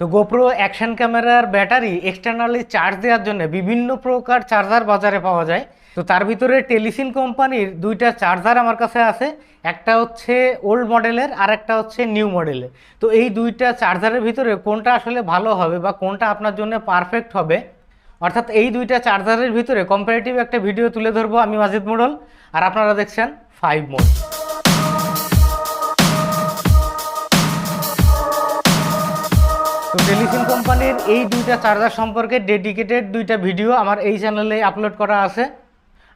তো GoPro action ক্যামেরার battery externally charge দেওয়ার জন্য বিভিন্ন প্রকার চার্জার বাজারে পাওয়া যায়। তো তার ভিতরে টেলিসিন কোম্পানির দুইটা চার্জার আমার কাছে আছে, একটা হচ্ছে ওল্ড মডেলের আর একটা হচ্ছে নিউ মডেলের। তো এই দুইটা চার্জারের ভিতরে কোনটা আসলে ভালো হবে বা কোনটা আপনার জন্য পারফেক্ট হবে, অর্থাৎ এই দুইটা চার্জারের ভিতরে কম্পারেটিভ একটা ভিডিও তুলে ধরবো আমি মাজিদ মোড়ল, আর আপনারা দেখছেন 5 মোড। তো টেলিসিন কোম্পানির এই দুইটা চার্জার সম্পর্কে ডেডিকেটেড দুইটা ভিডিও আমার এই চ্যানেলে আপলোড করা আছে।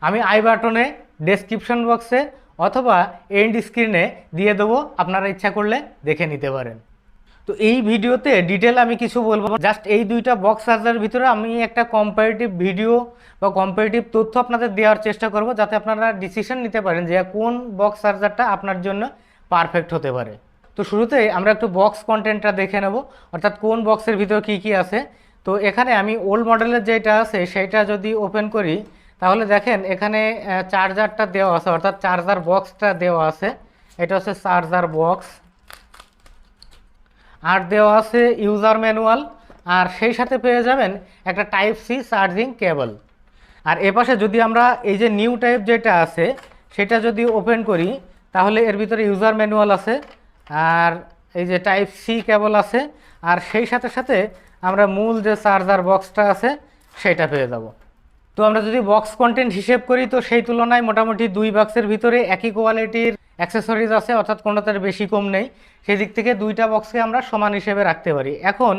আমি আই বাটনে, ডেসক্রিপশন বক্সে অথবা এন্ড স্ক্রিনে দিয়ে দেবো, আপনারা ইচ্ছা করলে দেখে নিতে পারেন। তো এই ভিডিওতে ডিটেল আমি কিছু বলবো, জাস্ট এই দুইটা বক্স চার্জারের ভিতরে আমি একটা কম্পারেটিভ ভিডিও বা কম্পারেটিভ তথ্য আপনাদের দেওয়ার চেষ্টা করব, যাতে আপনারা ডিসিশন নিতে পারেন যে কোন বক্স চার্জারটা আপনার জন্য পারফেক্ট হতে পারে। তো শুরুতে আমরা একটু বক্স কন্টেন্টটা দেখে নেব, অর্থাৎ কোন বক্সের ভিতরে কি কি আছে। তো এখানে আমি ওল্ড মডেলের যেটা আছে সেইটা যদি ওপেন করি, তাহলে দেখেন এখানে চার্জারটা দেওয়া আছে, অর্থাৎ চার্জার বক্সটা দেওয়া আছে। এটা হচ্ছে চার্জার বক্স, আর দেওয়া আছে ইউজার ম্যানুয়াল, আর সেই সাথে পেয়ে যাবেন একটা টাইপ সি চার্জিং কেবল। আর এপাশে যদি আমরা এই যে নিউ টাইপ যেটা আছে সেটা যদি ওপেন করি, তাহলে এর ভিতরে ইউজার ম্যানুয়াল আছে আর এই যে টাইপ সি কেবল আছে, আর সেই সাথে সাথে আমরা মূল যে চার্জার বক্সটা আছে সেটা পেয়ে যাব। তো আমরা যদি বক্স কন্টেন্ট হিসেব করি, তো সেই তুলনায় মোটামুটি দুই বক্সের ভিতরে একই কোয়ালিটির অ্যাক্সেসরিজ আছে, অর্থাৎ কোনোটার বেশি কম নেই। সেই দিক থেকে দুইটা বক্সকে আমরা সমান হিসেবে রাখতে পারি। এখন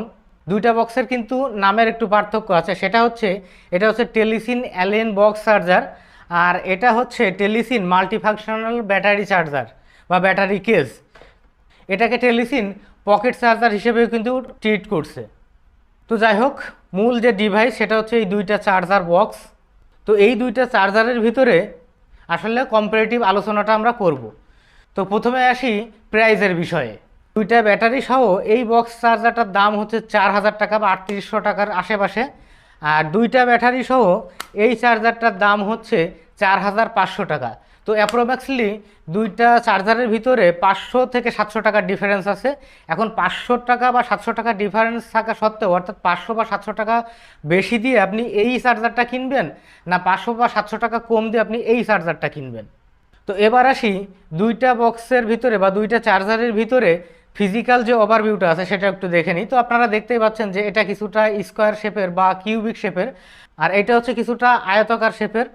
দুইটা বক্সের কিন্তু নামের একটু পার্থক্য আছে, সেটা হচ্ছে এটা হচ্ছে টেলিসিন অ্যালিন বক্স চার্জার, আর এটা হচ্ছে টেলিসিন মাল্টিফাংশনাল ব্যাটারি চার্জার বা ব্যাটারি কেস। এটাকে টেলিসিন পকেট চার্জার হিসেবেও কিন্তু ট্রিট করছে। তো যাই হোক, মূল যে ডিভাইস সেটা হচ্ছে এই দুইটা চার্জার বক্স। তো এই দুইটা চার্জারের ভিতরে আসলে কম্পারেটিভ আলোচনাটা আমরা করব। তো প্রথমে আসি প্রাইজের বিষয়ে। দুইটা ব্যাটারি সহ এই বক্স চার্জারটার দাম হচ্ছে 4000 টাকা বা 3800 টাকার আশেপাশে, আর দুইটা ব্যাটারি সহ এই চার্জারটার দাম হচ্ছে 4500 টাকা। তো অ্যাপ্রক্সলি দুইটা চার্জারের ভিতরে 500 থেকে 700 টাকার ডিফারেন্স আছে। এখন 500 টাকা বা 700 টাকা ডিফারেন্স থাকা সত্ত্বেও, অর্থাৎ 500 বা 700 টাকা বেশি দিয়ে আপনি এই চার্জারটা কিনবেন, না 500 বা 700 টাকা কম দিয়ে আপনি এই চার্জারটা কিনবেন। তো এবার আসি দুইটা বক্সের ভিতরে বা দুইটা চার্জারের ভিতরে ফিজিক্যাল যে ওভারভিউটা আছে সেটা একটু দেখে নিই। তো আপনারা দেখতেই পাচ্ছেন যে এটা কিছুটা স্কোয়ার শেপের বা কিউবিক শেপের, আর এটা হচ্ছে কিছুটা আয়তাকার শেপের।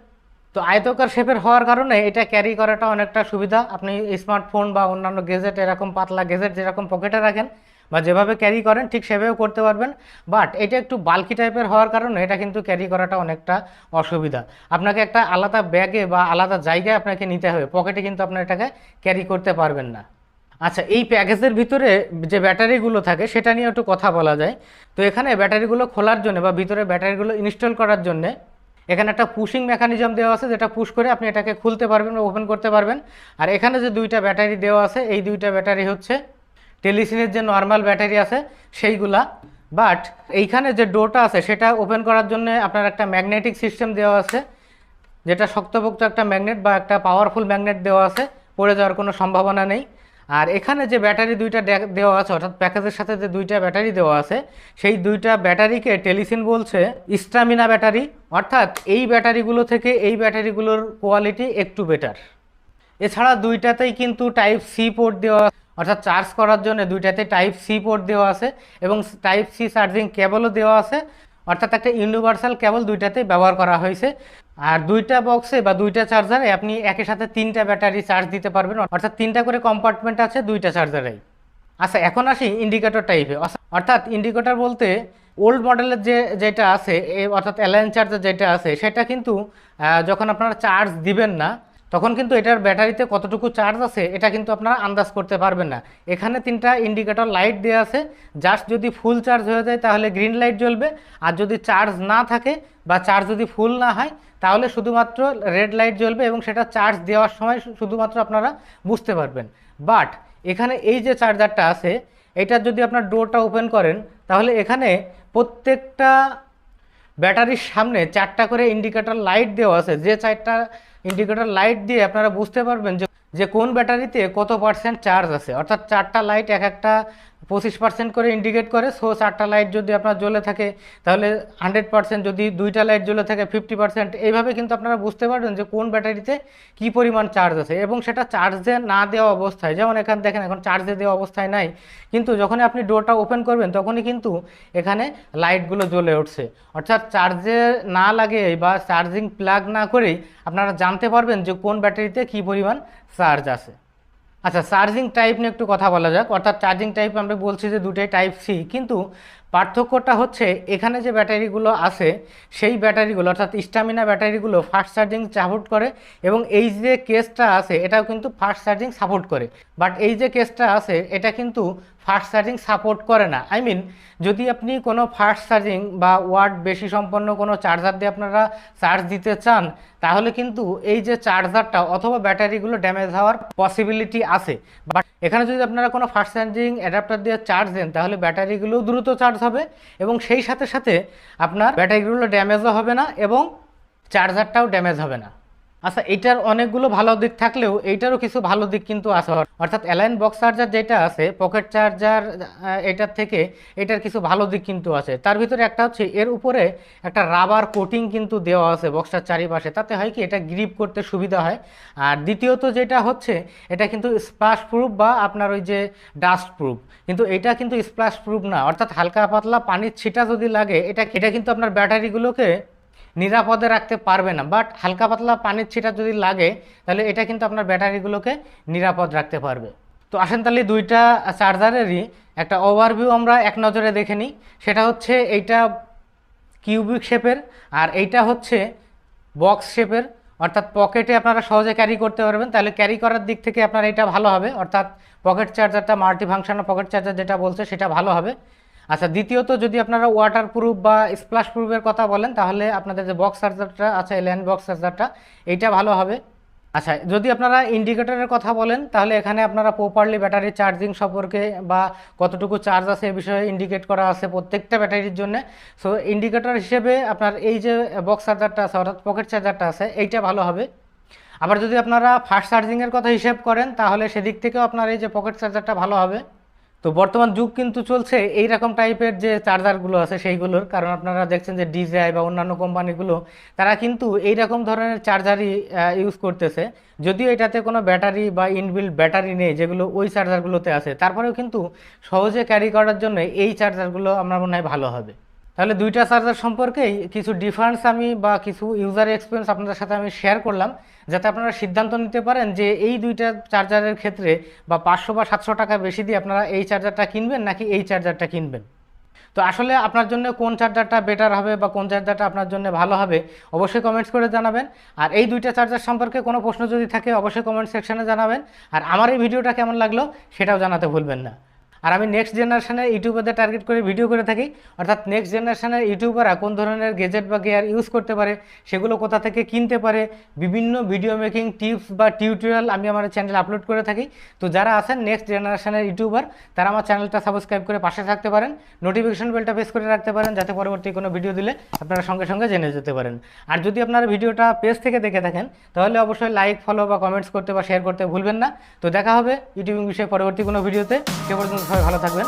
তো আয়তাকার শেপের হওয়ার কারণে এটা ক্যারি করাটা অনেকটা সুবিধা। আপনি স্মার্টফোন বা অন্যান্য গেজেট, এরকম পাতলা গেজেট যেরকম পকেটে রাখেন বা যেভাবে ক্যারি করেন ঠিক সেভাবেও করতে পারবেন। বাট এটা একটু বাল্কি টাইপের হওয়ার কারণে এটা কিন্তু ক্যারি করাটা অনেকটা অসুবিধা। আপনাকে একটা আলাদা ব্যাগে বা আলাদা জায়গায় আপনাকে নিতে হবে, পকেটে কিন্তু আপনার এটাকে ক্যারি করতে পারবেন না। আচ্ছা, এই প্যাকেজের ভিতরে যে ব্যাটারিগুলো থাকে সেটা নিয়ে একটু কথা বলা যায়। তো এখানে ব্যাটারিগুলো খোলার জন্য বা ভিতরে ব্যাটারিগুলো ইনস্টল করার জন্য এখানে একটা পুশিং মেকানিজম দেওয়া আছে, যেটা পুশ করে আপনি এটাকে খুলতে পারবেন বা ওপেন করতে পারবেন। আর এখানে যে দুইটা ব্যাটারি দেওয়া আছে, এই দুইটা ব্যাটারি হচ্ছে টেলিসিনের যে নর্মাল ব্যাটারি আছে সেইগুলা। বাট এইখানে যে ডোরটা আছে সেটা ওপেন করার জন্য আপনার একটা ম্যাগনেটিক সিস্টেম দেওয়া আছে, যেটা শক্তপোক্ত একটা ম্যাগনেট বা একটা পাওয়ারফুল ম্যাগনেট দেওয়া আছে, পড়ে যাওয়ার কোনো সম্ভাবনা নেই। আর এখানে যে ব্যাটারি দুইটা দেওয়া আছে, অর্থাৎ প্যাকেজের সাথে যে দুইটা ব্যাটারি দেওয়া আছে, সেই দুইটা ব্যাটারিকে টেলিসিন বলছে স্টামিনা ব্যাটারি, অর্থাৎ এই ব্যাটারিগুলো থেকে এই ব্যাটারিগুলোর কোয়ালিটি একটু বেটার। এছাড়া দুইটাতেই কিন্তু টাইপ সি পোর্ট দেওয়া, অর্থাৎ চার্জ করার জন্য দুইটাতে টাইপ সি পোর্ট দেওয়া আছে এবং টাইপ সি চার্জিং কেবলও দেওয়া আছে, অর্থাৎ একটা ইউনিভার্সাল কেবল দুইটাতেই ব্যবহার করা হয়েছে। আর দুইটা বক্সে বা দুইটা চার্জারে আপনি একই সাথে তিনটা ব্যাটারি চার্জ দিতে পারবেন, অর্থাৎ তিনটা করে কম্পার্টমেন্ট আছে দুইটা চার্জারেই। আচ্ছা, এখন আসি ইন্ডিকেটর টাইপে, অর্থাৎ ইন্ডিকেটর বলতে ওল্ড মডেলের যেটা আছে, অর্থাৎ অ্যালাইন চার্জার যেটা আছে, সেটা কিন্তু যখন আপনারা চার্জ দিবেন না তখন কিন্তু এটার ব্যাটারিতে কতটুকু চার্জ আছে এটা কিন্তু আপনারা আন্দাজ করতে পারবেন না। এখানে তিনটা ইন্ডিকেটর লাইট দেওয়া আছে, জাস্ট যদি ফুল চার্জ হয়ে যায় তাহলে গ্রিন লাইট জ্বলবে, আর যদি চার্জ না থাকে বা চার্জ যদি ফুল না হয় তাহলে শুধুমাত্র রেড লাইট জ্বলবে, এবং সেটা চার্জ দেওয়ার সময় শুধুমাত্র আপনারা বুঝতে পারবেন। বাট এখানে এই যে চার্জারটা আছে, এটার যদি আপনার ডোরটা ওপেন করেন, তাহলে এখানে প্রত্যেকটা ব্যাটারির সামনে 4টা করে ইন্ডিকেটর লাইট দেওয়া আছে, যে 4টা ইন্ডিকেটর লাইট দিয়ে আপনারা বুঝতে পারবেন যে কোন ব্যাটারিতে কত % চার্জ আছে। অর্থাৎ 4টা লাইট এক একটা 25% করে ইন্ডিকেট করে। সো 4টা লাইট যদি আপনার জ্বলে থাকে তাহলে 100%, যদি 2টা লাইট জ্বলে থাকে 50%। এইভাবে কিন্তু আপনারা বুঝতে পারবেন যে কোন ব্যাটারিতে কি পরিমাণ চার্জ আছে, এবং সেটা চার্জে না দেওয়া অবস্থায়, যেমন এখানে দেখেন এখন চার্জে দেওয়া অবস্থায় নাই, কিন্তু যখনই আপনি ডোরটা ওপেন করবেন তখনই কিন্তু এখানে লাইটগুলো জ্বলে উঠছে। অর্থাৎ চার্জে না লাগে বা চার্জিং প্লাগ না করেই আপনারা জানতে পারবেন যে কোন ব্যাটারিতে কি পরিমাণ চার্জ আছে। আচ্ছা, চার্জিং টাইপ নিয়ে একটু কথা বলা যাক। অর্থাৎ চার্জিং টাইপ আমরা বলছি যে দুটোই টাইপ সি, কিন্তু পার্থক্যটা হচ্ছে এখানে যে ব্যাটারিগুলো আছে সেই ব্যাটারিগুলো অর্থাৎ স্ট্যামিনা ব্যাটারিগুলো ফাস্ট চার্জিং সাপোর্ট করে, এবং এই যে কেসটা আছে এটাও কিন্তু ফাস্ট চার্জিং সাপোর্ট করে। বাট এই যে কেসটা আছে এটা কিন্তু ফাস্ট চার্জিং সাপোর্ট করে না। আই মিন, যদি আপনি কোনো ফাস্ট চার্জিং বা ওয়াট বেশি সম্পন্ন কোনো চার্জার দিয়ে আপনারা চার্জ দিতে চান, তাহলে কিন্তু এই যে চার্জারটা অথবা ব্যাটারিগুলো ড্যামেজ হওয়ার পসিবিলিটি আছে। বাট এখানে যদি আপনারা কোনো ফাস্ট চার্জিং অ্যাডাপ্টার দিয়ে চার্জ দেন তাহলে ব্যাটারিগুলো দ্রুত চার্জ হবে, এবং সেই সাথে সাথে আপনার ব্যাটারিগুলো ড্যামেজও হবে না এবং চার্জারটাও ড্যামেজ হবে না। আচ্ছা, এটার অনেকগুলো ভালো দিক থাকলেও এইটারও কিছু ভালো দিক কিন্তু আছে। অর্থাৎ অ্যালাইন বক্স চার্জার যেটা আছে, পকেট চার্জার, এটার থেকে এটার কিছু ভালো দিক কিন্তু আছে। তার ভিতরে একটা হচ্ছে এর উপরে একটা রাবার কোটিং কিন্তু দেওয়া আছে বক্সটার চারিপাশে, তাতে হয় কি এটা গ্রিপ করতে সুবিধা হয়। আর দ্বিতীয়ত যেটা হচ্ছে এটা কিন্তু স্প্লাশ প্রুফ বা আপনার ওই যে ডাস্ট প্রুফ, কিন্তু এটা কিন্তু স্প্লাশ প্রুফ না। অর্থাৎ হালকা পাতলা পানির ছিটা যদি লাগে এটা কিন্তু আপনার ব্যাটারিগুলোকে নিরাপদে রাখতে পারবে না। বাট হালকা পাতলা পানির ছিটা যদি লাগে তাহলে এটা কিন্তু আপনার ব্যাটারিগুলোকে নিরাপদ রাখতে পারবে। তো আসেন তাহলে দুইটা চার্জারেরই একটা ওভারভিউ আমরা এক নজরে দেখে নিই। সেটা হচ্ছে এইটা কিউবিক শেপের আর এইটা হচ্ছে বক্স শেপের, অর্থাৎ পকেটে আপনারা সহজে ক্যারি করতে পারবেন। তাহলে ক্যারি করার দিক থেকে আপনার এটা ভালো হবে, অর্থাৎ পকেট চার্জারটা মাল্টিফাংশনাল পকেট চার্জার যেটা বলছে সেটা ভালো হবে। আচ্ছা, দ্বিতীয়ত যদি আপনারা ওয়াটার প্রুফ বা স্প্লাশ প্রুফের কথা বলেন তাহলে আপনাদের যে বক্স চার্জারটা আছে এলিয়ান বক্স চার্জারটা এইটা ভালো হবে। আচ্ছা, যদি আপনারা ইন্ডিকেটরের কথা বলেন তাহলে এখানে আপনারা প্রপারলি ব্যাটারি চার্জিং সম্পর্কে বা কতটুকু চার্জ আছে এ বিষয়ে ইন্ডিকেট করা আছে প্রত্যেকটা ব্যাটারির জন্য। সো ইন্ডিকেটর হিসেবে আপনার এই যে বক্স চার্জারটা আছে অর্থাৎ পকেট চার্জারটা আছে এইটা ভালো হবে। আবার যদি আপনারা ফাস্ট চার্জিংয়ের কথা হিসেব করেন তাহলে সেদিক থেকেও আপনার এই যে পকেট চার্জারটা ভালো হবে। তো বর্তমান যুগ কিন্তু চলছে এই রকম টাইপের যে চার্জারগুলো আছে সেইগুলোর, কারণ আপনারা দেখছেন যে ডিজিআই বা অন্যান্য কোম্পানিগুলো তারা কিন্তু এই রকম ধরনের চার্জারই ইউজ করতেছে। যদিও এটাতে কোনো ব্যাটারি বা ইনবিল্ট ব্যাটারি নেই যেগুলো ওই চার্জারগুলোতে আছে, তারপরেও কিন্তু সহজে ক্যারি করার জন্য এই চার্জারগুলো আমার মনে হয় ভালো হবে। তাহলে দুইটা চার্জার সম্পর্কেই কিছু ডিফারেন্স আমি বা কিছু ইউজার এক্সপিরিয়েন্স আপনাদের সাথে আমি শেয়ার করলাম, যাতে আপনারা সিদ্ধান্ত নিতে পারেন যে এই দুইটা চার্জারের ক্ষেত্রে বা 500 বা 700 টাকা বেশি দিয়ে আপনারা এই চার্জারটা কিনবেন নাকি এই চার্জারটা কিনবেন। তো আসলে আপনার জন্য কোন চার্জারটা বেটার হবে বা কোন চার্জারটা আপনার জন্য ভালো হবে অবশ্যই কমেন্টস করে জানাবেন। আর এই দুইটা চার্জার সম্পর্কে কোনো প্রশ্ন যদি থাকে অবশ্যই কমেন্ট সেকশনে জানাবেন। আর আমার এই ভিডিওটা কেমন লাগলো সেটাও জানাতে ভুলবেন না। আর আমি নেক্সট জেনারেশনের ইউটিউবারদের টার্গেট করে ভিডিও করে থাকি, অর্থাৎ নেক্সট জেনারেশনের ইউটিউবাররা কোন ধরনের গেজেট বা গিয়ার ইউজ করতে পারে, সেগুলো কোথা থেকে কিনতে পারে, বিভিন্ন ভিডিও মেকিং টিপস বা টিউটোরিয়াল আমি আমার চ্যানেলে আপলোড করে থাকি। তো যারা আছেন নেক্সট জেনারেশনের ইউটিউবার তারা আমার চ্যানেলটা সাবস্ক্রাইব করে পাশে থাকতে পারেন, নোটিফিকেশন বেলটা প্রেস করে রাখতে পারেন, যাতে পরবর্তী কোনো ভিডিও দিলে আপনারা সঙ্গে সঙ্গে জেনে যেতে পারেন। আর যদি আপনারা ভিডিওটা পেজ থেকে দেখে থাকেন তাহলে অবশ্যই লাইক, ফলো বা কমেন্টস করতে বা শেয়ার করতে ভুলবেন না। তো দেখা হবে ইউটিউবিং বিষয়ে পরবর্তী কোনো ভিডিওতে। সে পর্যন্ত সবাই ভালো থাকবেন।